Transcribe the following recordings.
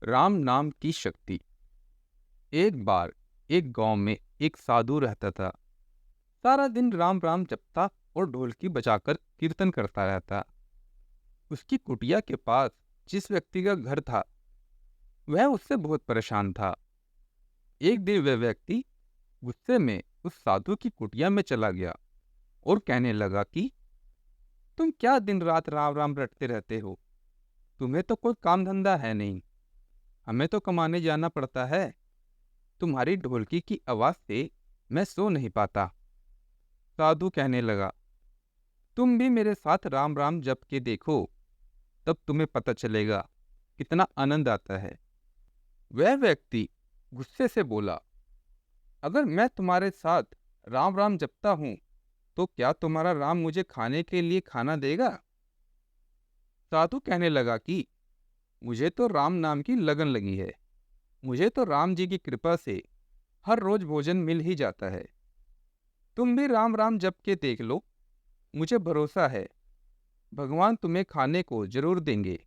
राम नाम की शक्ति। एक बार एक गांव में एक साधु रहता था। सारा दिन राम राम जपता और ढोलकी बजाकर कीर्तन करता रहता। उसकी कुटिया के पास जिस व्यक्ति का घर था वह उससे बहुत परेशान था। एक दिन वह व्यक्ति गुस्से में उस साधु की कुटिया में चला गया और कहने लगा कि तुम क्या दिन रात राम राम रटते रहते हो। तुम्हें तो कोई काम धंधा है नहीं। हमें तो कमाने जाना पड़ता है। तुम्हारी ढोलकी की आवाज से मैं सो नहीं पाता। साधु कहने लगा, तुम भी मेरे साथ राम राम जप के देखो, तब तुम्हें पता चलेगा कितना आनंद आता है। वह व्यक्ति गुस्से से बोला, अगर मैं तुम्हारे साथ राम राम जपता हूं तो क्या तुम्हारा राम मुझे खाने के लिए खाना देगा। साधु कहने लगा कि मुझे तो राम नाम की लगन लगी है। मुझे तो राम जी की कृपा से हर रोज भोजन मिल ही जाता है। तुम भी राम राम जप के देख लो। मुझे भरोसा है भगवान तुम्हें खाने को जरूर देंगे।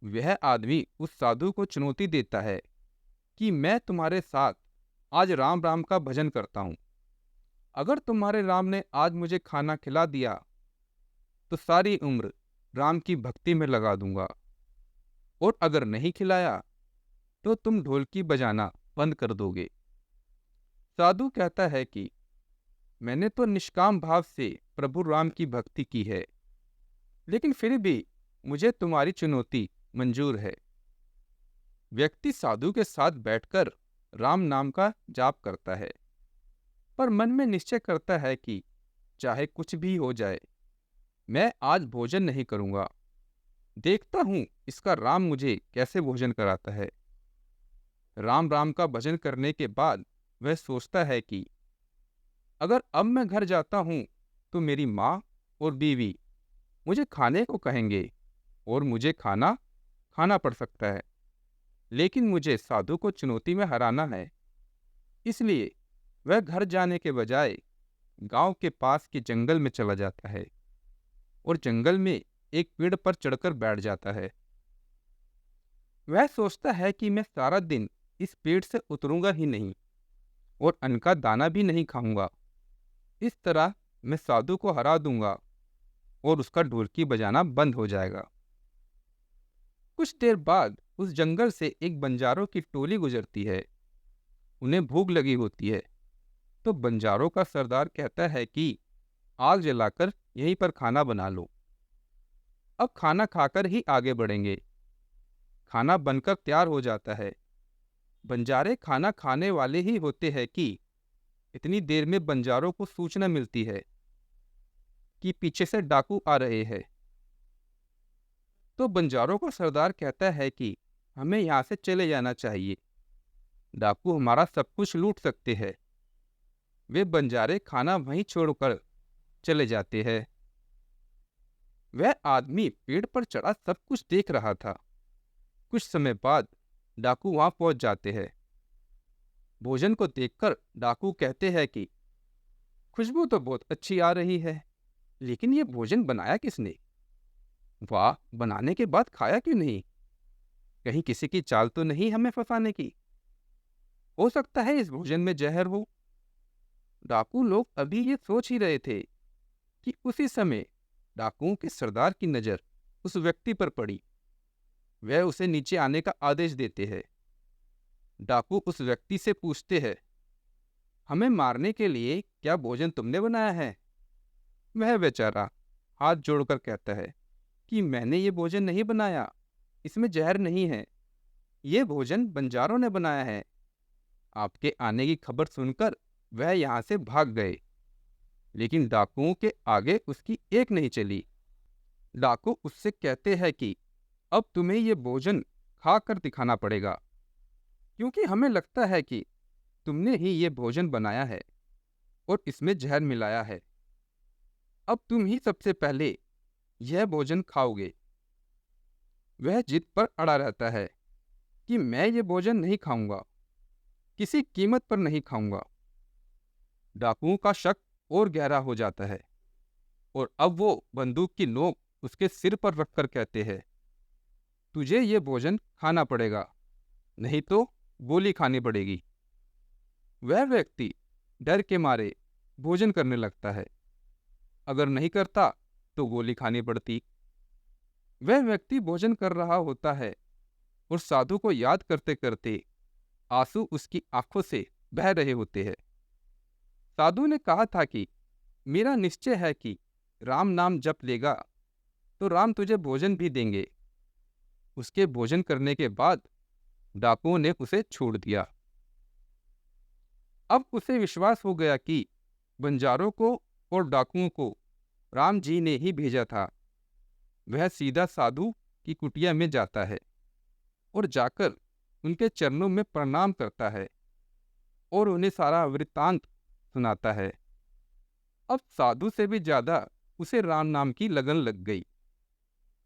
वह आदमी उस साधु को चुनौती देता है कि मैं तुम्हारे साथ आज राम राम का भजन करता हूं। अगर तुम्हारे राम ने आज मुझे खाना खिला दिया तो सारी उम्र राम की भक्ति में लगा दूंगा, और अगर नहीं खिलाया तो तुम ढोलकी बजाना बंद कर दोगे। साधु कहता है कि मैंने तो निष्काम भाव से प्रभु राम की भक्ति की है, लेकिन फिर भी मुझे तुम्हारी चुनौती मंजूर है। व्यक्ति साधु के साथ बैठकर राम नाम का जाप करता है, पर मन में निश्चय करता है कि चाहे कुछ भी हो जाए मैं आज भोजन नहीं करूंगा। देखता हूं इसका राम मुझे कैसे भोजन कराता है। राम राम का भजन करने के बाद वह सोचता है कि अगर अब मैं घर जाता हूं तो मेरी माँ और बीवी मुझे खाने को कहेंगे और मुझे खाना खाना पड़ सकता है। लेकिन मुझे साधु को चुनौती में हराना है, इसलिए वह घर जाने के बजाय गांव के पास के जंगल में चला जाता है और जंगल में एक पेड़ पर चढ़कर बैठ जाता है। वह सोचता है कि मैं सारा दिन इस पेड़ से उतरूंगा ही नहीं और अन्न का दाना भी नहीं खाऊंगा। इस तरह मैं साधु को हरा दूंगा और उसका ढोलकी बजाना बंद हो जाएगा। कुछ देर बाद उस जंगल से एक बंजारों की टोली गुजरती है। उन्हें भूख लगी होती है, तो बंजारों का सरदार कहता है कि आग जलाकर यहीं पर खाना बना लो। अब खाना खाकर ही आगे बढ़ेंगे। खाना बनकर तैयार हो जाता है। बंजारे खाना खाने वाले ही होते हैं कि इतनी देर में बंजारों को सूचना मिलती है कि पीछे से डाकू आ रहे हैं। तो बंजारों का सरदार कहता है कि हमें यहाँ से चले जाना चाहिए, डाकू हमारा सब कुछ लूट सकते हैं। वे बंजारे खाना वहीं छोड़कर चले जाते हैं। वह आदमी पेड़ पर चढ़ा सब कुछ देख रहा था। कुछ समय बाद डाकू वहां पहुंच जाते हैं। भोजन को देखकर डाकू कहते हैं कि खुशबू तो बहुत अच्छी आ रही है, लेकिन ये भोजन बनाया किसने। वाह, बनाने के बाद खाया क्यों नहीं। कहीं किसी की चाल तो नहीं हमें फंसाने की। हो सकता है इस भोजन में जहर हो। डाकू लोग अभी ये सोच ही रहे थे कि उसी समय डाकुओं के सरदार की नजर उस व्यक्ति पर पड़ी। वह उसे नीचे आने का आदेश देते हैं। डाकू उस व्यक्ति से पूछते हैं, हमें मारने के लिए क्या भोजन तुमने बनाया है। वह बेचारा हाथ जोड़कर कहता है कि मैंने ये भोजन नहीं बनाया, इसमें जहर नहीं है। ये भोजन बंजारों ने बनाया है। आपके आने की खबर सुनकर वह यहाँ से भाग गए, लेकिन डाकुओं के आगे उसकी एक नहीं चली। डाकू उससे कहते हैं कि अब तुम्हें ये भोजन खाकर दिखाना पड़ेगा, क्योंकि हमें लगता है कि तुमने ही ये भोजन बनाया है और इसमें जहर मिलाया है। अब तुम ही सबसे पहले यह भोजन खाओगे। वह जिद पर अड़ा रहता है कि मैं ये भोजन नहीं खाऊंगा, किसी कीमत पर नहीं खाऊंगा। डाकुओं का शक और गहरा हो जाता है और अब वो बंदूक की नोक उसके सिर पर रखकर कहते हैं, तुझे ये भोजन खाना पड़ेगा, नहीं तो गोली खानी पड़ेगी। वह व्यक्ति डर के मारे भोजन करने लगता है। अगर नहीं करता तो गोली खानी पड़ती। वह व्यक्ति भोजन कर रहा होता है और साधु को याद करते करते आंसू उसकी आंखों से बह रहे होते हैं। साधु ने कहा था कि मेरा निश्चय है कि राम नाम जप लेगा तो राम तुझे भोजन भी देंगे। उसके भोजन करने के बाद डाकुओं ने उसे छोड़ दिया। अब उसे विश्वास हो गया कि बंजारों को और डाकुओं को राम जी ने ही भेजा था। वह सीधा साधु की कुटिया में जाता है और जाकर उनके चरणों में प्रणाम करता है और उन्हें सारा वृत्तांत सुनाता है। अब साधु से भी ज्यादा उसे राम नाम की लगन लग गई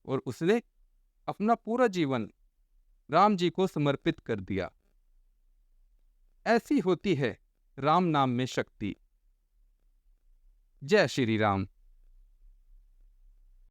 और उसने अपना पूरा जीवन राम जी को समर्पित कर दिया। ऐसी होती है राम नाम में शक्ति। जय श्री राम।